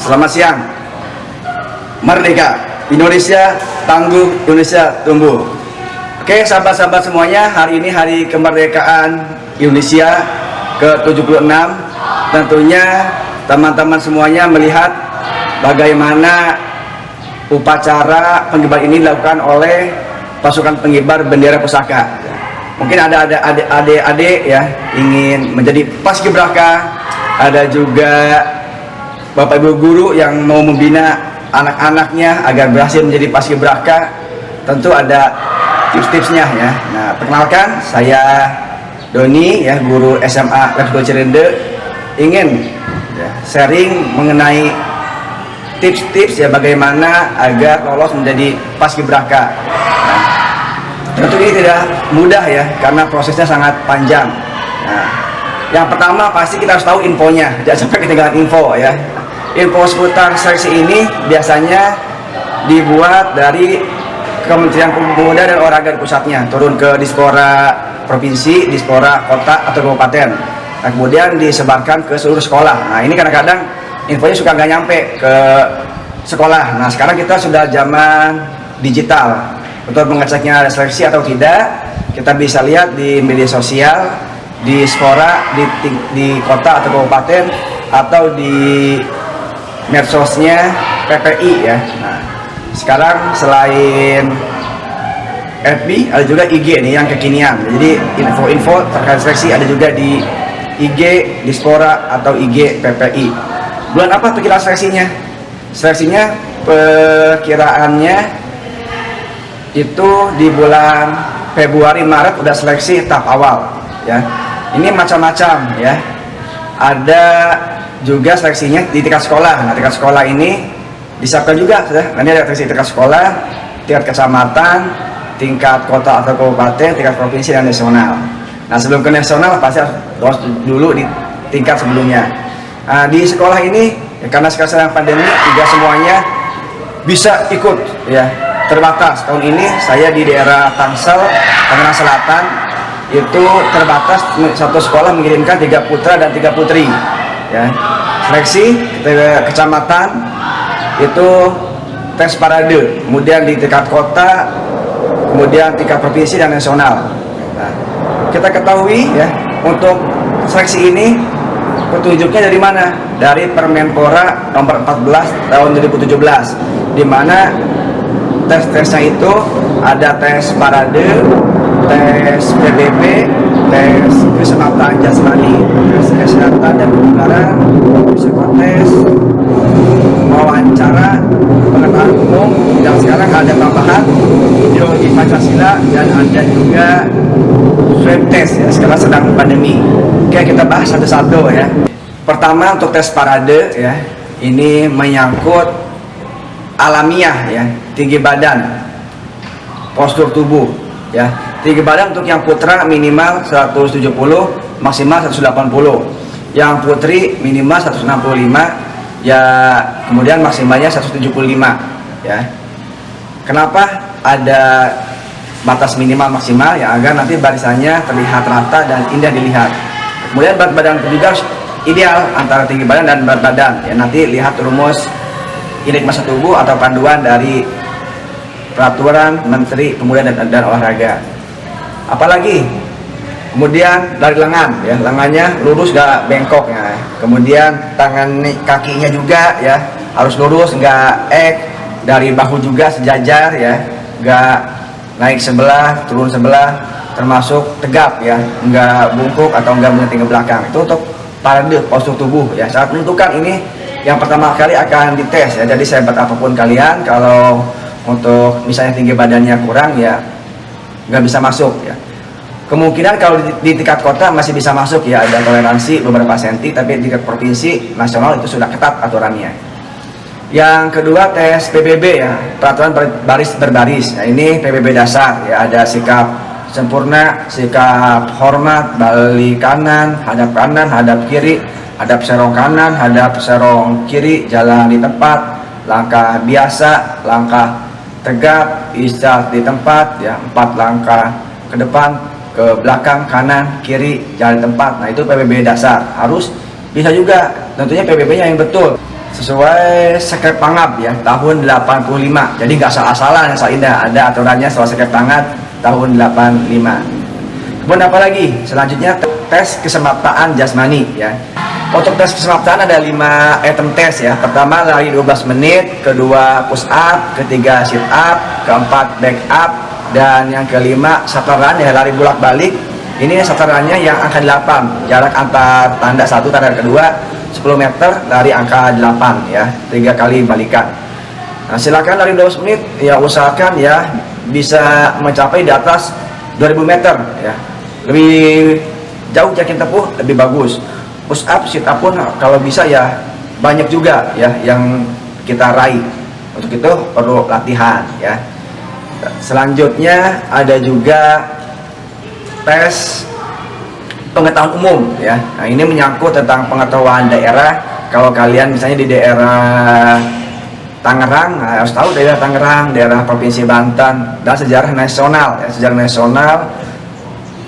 Selamat siang. Merdeka, Indonesia tangguh, Indonesia tumbuh. Oke, sahabat-sahabat semuanya, hari ini hari kemerdekaan Indonesia ke-76. Tentunya teman-teman semuanya melihat bagaimana upacara pengibaran ini dilakukan oleh pasukan pengibar bendera pusaka. Mungkin ada adik-adik ya ingin menjadi paskibraka, ada juga bapak ibu guru yang mau membina anak-anaknya agar berhasil menjadi paskibraka. Tentu ada tips-tipsnya ya. Nah, perkenalkan saya Doni ya, guru SMA Level Cirende, ingin ya, sharing mengenai tips-tips ya bagaimana agar lolos menjadi paskibraka. Tentu ini tidak mudah ya, karena prosesnya sangat panjang. Nah, yang pertama pasti kita harus tahu infonya, jangan sampai ketinggalan info ya. Info seputar seleksi ini biasanya dibuat dari Kementerian Pemuda dan Olahraga di pusatnya, turun ke Dispora provinsi, Dispora kota atau kabupaten. Nah, kemudian disebarkan ke seluruh sekolah. Nah, ini kadang-kadang infonya suka nggak nyampe ke sekolah. Nah, sekarang kita sudah zaman digital. Untuk mengeceknya ada seleksi atau tidak, kita bisa lihat di media sosial, di Dispora, di kota atau kabupaten, atau di medsosnya PPI ya. Nah, sekarang selain FB ada juga IG nih yang kekinian. Jadi info-info terkait seleksi ada juga di IG Dispora atau IG PPI. Bulan apa perkiraan seleksinya? Seleksinya perkiraannya itu di bulan Februari Maret udah seleksi tahap awal ya. Ini macam-macam ya. Ada juga seleksinya di tingkat sekolah. Nah, tingkat sekolah ini disiapkan juga ya. Nanti ada seleksi tingkat sekolah, tingkat kecamatan, tingkat kota atau kabupaten, tingkat provinsi dan nasional. Nah, sebelum ke nasional pasti harus dulu di tingkat sebelumnya. Nah, di sekolah ini ya, karena sekarang pandemi tidak semuanya bisa ikut ya, terbatas. Tahun ini saya di daerah Tangsel, Tangerang Selatan, itu terbatas satu sekolah mengirimkan 3 putra dan 3 putri ya. Seleksi ke kecamatan itu tes parade, kemudian di tingkat kota, kemudian tingkat provinsi dan nasional. Nah, kita ketahui ya, untuk seleksi ini petunjuknya dari mana? Dari Permenpora nomor 14 tahun 2017, di mana tes-tesnya itu ada tes parade, tes PBB, tes keselamatan jasmani, tes kesehatan dan kebugaran, psikotes, wawancara, pengetahuan umum, dan sekarang ada tambahan ideologi Pancasila, dan ada juga swab test ya, sekarang sedang pandemi. Oke, kita bahas satu-satu ya. Pertama, untuk tes parade ya, ini menyangkut alamiah ya, tinggi badan, postur tubuh ya. Tinggi badan untuk yang putra minimal 170, maksimal 180. Yang putri minimal 165 ya, kemudian maksimalnya 175 ya. Kenapa ada batas minimal maksimal ya? Agar nanti barisannya terlihat rata dan indah dilihat. Kemudian berat badan juga ideal antara tinggi badan dan berat badan ya. Nanti lihat rumus indeks massa tubuh atau panduan dari peraturan Menteri Pemuda dan Olahraga. Apalagi kemudian dari lengan ya, lengannya lurus gak bengkok ya. Kemudian tangan kakinya juga ya harus lurus, nggak dari bahu juga sejajar ya, nggak naik sebelah turun sebelah, termasuk tegap ya, nggak bungkuk atau nggak melenting ke belakang. Itu untuk parade postur tubuh ya. Saat menentukan ini yang pertama kali akan dites ya. Jadi sehebat apapun kalian, kalau untuk misalnya tinggi badannya kurang ya nggak bisa masuk ya. Kemungkinan kalau di tingkat kota masih bisa masuk ya, ada toleransi beberapa senti, tapi di tingkat provinsi nasional itu sudah ketat aturannya. Yang kedua, tes PBB ya, peraturan baris berbaris. Nah, ini PBB dasar ya, ada sikap sempurna, sikap hormat, balik kanan, hadap kiri, hadap serong kanan, hadap serong kiri, jalan di tempat, langkah biasa, langkah tegap, isyarat di tempat ya, 4 langkah ke depan, ke belakang, kanan, kiri, jalan di tempat. Nah, itu PBB dasar. Harus bisa juga tentunya PBB-nya yang betul. sesuai Sekret Pangap ya tahun 85. Jadi nggak salah-salah ada aturannya soal Sekret Pangap tahun 85. Kemudian apa lagi? Selanjutnya tes kesemaptaan jasmani ya. Untuk tes kesemaptaan ada 5 item tes ya. Pertama lari 12 menit, kedua push up, ketiga sit up, keempat back up, dan yang kelima sataran ya, lari bolak-balik. Ini satarannya yang angka 8, jarak antar tanda satu tanda kedua 10 meter, lari angka 8 ya, 3 kali balikan. Nah, silakan lari 12 menit ya, usahakan ya bisa mencapai di atas 2000 meter ya. Lebih jauh jarak tempuh lebih bagus. Push up, sit up pun kalau bisa ya banyak juga ya yang kita raih. Untuk itu perlu latihan ya. Selanjutnya ada juga tes pengetahuan umum ya. Nah, ini menyangkut tentang pengetahuan daerah. Kalau kalian misalnya di daerah Tangerang, nah, harus tahu daerah Tangerang, daerah Provinsi Banten, dan sejarah nasional ya, sejarah nasional.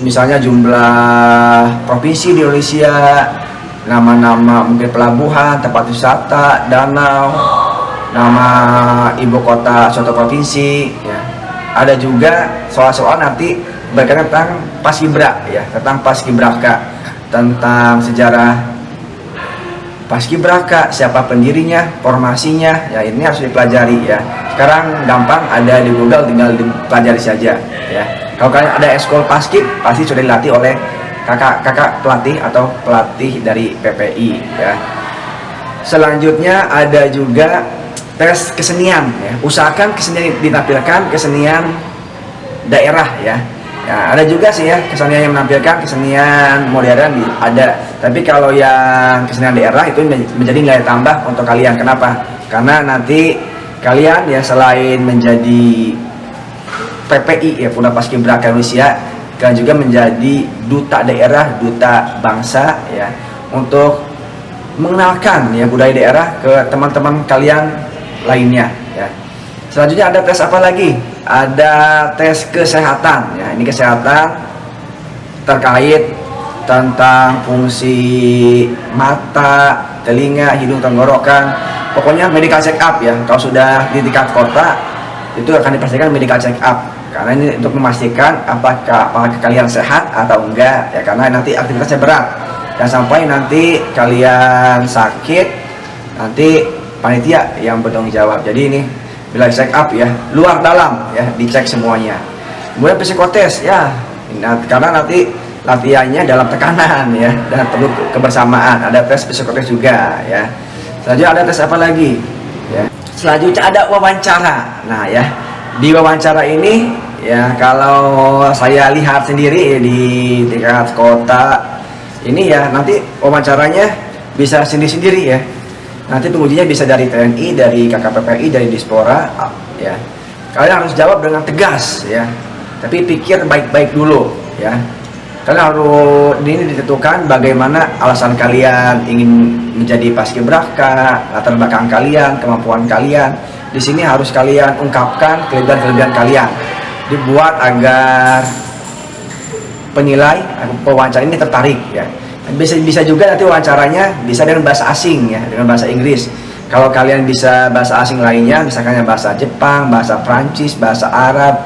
Misalnya jumlah provinsi di Indonesia, nama-nama mungkin pelabuhan, tempat wisata, danau, nama ibu kota suatu provinsi ya. Ada juga soal-soal nanti berkaitan tentang paskibra ya, tentang paskibraka, tentang sejarah paskibraka, siapa pendirinya, formasinya ya, ini harus dipelajari ya. Sekarang gampang, ada di Google, tinggal dipelajari saja ya. Kalau kalian ada eskul paskib, pasti sudah dilatih oleh kakak pelatih atau pelatih dari PPI ya. Selanjutnya ada juga tes kesenian ya. Usahakan kesenian ditampilkan kesenian daerah ya. Ya, ada juga sih ya kesenian yang menampilkan kesenian modern ada. Tapi kalau yang kesenian daerah itu menjadi nilai tambah untuk kalian. Kenapa? Karena nanti kalian ya selain menjadi PPI ya, Pemuda Paskibraka Indonesia, kalian juga menjadi duta daerah, duta bangsa ya, untuk mengenalkan ya budaya daerah ke teman-teman kalian lainnya ya. Selanjutnya ada tes apa lagi? Ada tes kesehatan ya. Ini kesehatan terkait tentang fungsi mata, telinga, hidung, tenggorokan. Pokoknya medical check up ya. Kalau sudah di tingkat kota itu akan dipastikan medical check up. Karena ini untuk memastikan apakah kalian sehat atau enggak ya, karena nanti aktivitasnya berat. Jangan sampai nanti kalian sakit, nanti panitia yang bertanggung jawab. Jadi ini bila check up ya, luar dalam ya, dicek semuanya. Kemudian psikotes ya, karena nanti latihannya dalam tekanan ya, dan perlu kebersamaan. Ada tes psikotes juga ya. Selanjutnya ada tes apa lagi ya? Selanjutnya ada wawancara. Nah ya, di wawancara ini ya, kalau saya lihat sendiri ya, di tingkat kota ini ya, nanti wawancaranya bisa sendiri-sendiri ya. Nanti pengujinya bisa dari TNI, dari KKPPI, dari Dispora ya. Kalian harus jawab dengan tegas ya, tapi pikir baik-baik dulu ya. Kalian harus ini ditentukan bagaimana alasan kalian ingin menjadi paskibraka, latar belakang kalian, kemampuan kalian. Di sini harus kalian ungkapkan kelebihan-kelebihan kalian. Dibuat agar penilai pewawancara ini tertarik ya. Bisa juga nanti wawancaranya bisa dengan bahasa asing ya, dengan bahasa Inggris. Kalau kalian bisa bahasa asing lainnya, misalkan bahasa Jepang, bahasa Prancis, bahasa Arab,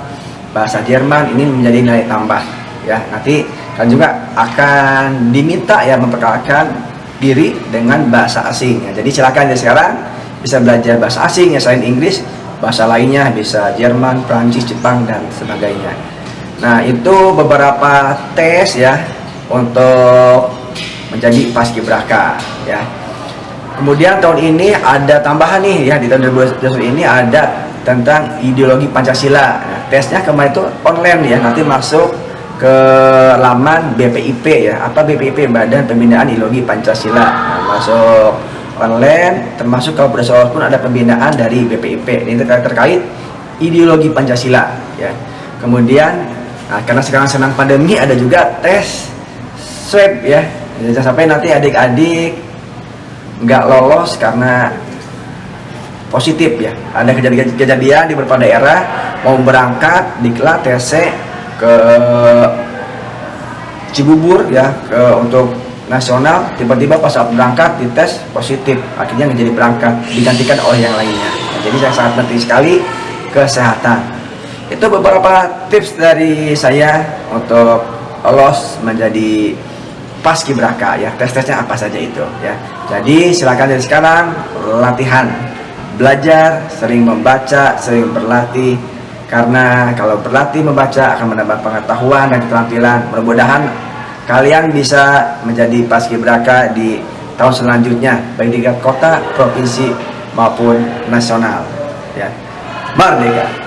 bahasa Jerman, ini menjadi nilai tambah ya. Nanti kalian juga akan diminta ya memperkenalkan diri dengan bahasa asing ya. Jadi silakan ya, sekarang bisa belajar bahasa asing ya, selain Inggris, bahasa lainnya bisa Jerman, Prancis, Jepang, dan sebagainya. Nah, itu beberapa tes ya untuk menjadi paskibraka ya. Kemudian tahun ini ada tambahan nih ya, di tahun 2021 ini ada tentang ideologi Pancasila. Nah, tesnya kemarin itu online ya, nanti masuk ke laman BPIP ya. Apa BPIP? Badan Pembinaan Ideologi Pancasila. Nah, masuk online, termasuk kalau berdasarkan pun ada pembinaan dari BPIP. Ini terkait ideologi Pancasila ya. Kemudian nah, karena sekarang senang pandemi, ada juga tes swab ya. Jangan sampai nanti adik-adik nggak lolos karena positif ya. Ada kejadian di beberapa daerah mau berangkat diklat TC ke Cibubur ya, untuk nasional, tiba-tiba pas saat berangkat dites positif, akhirnya nggak jadi berangkat, digantikan oleh yang lainnya. Jadi yang sangat penting sekali kesehatan. Itu beberapa tips dari saya untuk lolos menjadi paskibraka ya. Tes-tesnya apa saja itu ya. Jadi silakan dari sekarang latihan, belajar, sering membaca, sering berlatih, karena kalau berlatih membaca akan menambah pengetahuan dan keterampilan. Mudah-mudahan kalian bisa menjadi paskibraka di tahun selanjutnya, baik di tingkat kota, provinsi maupun nasional ya. Merdeka.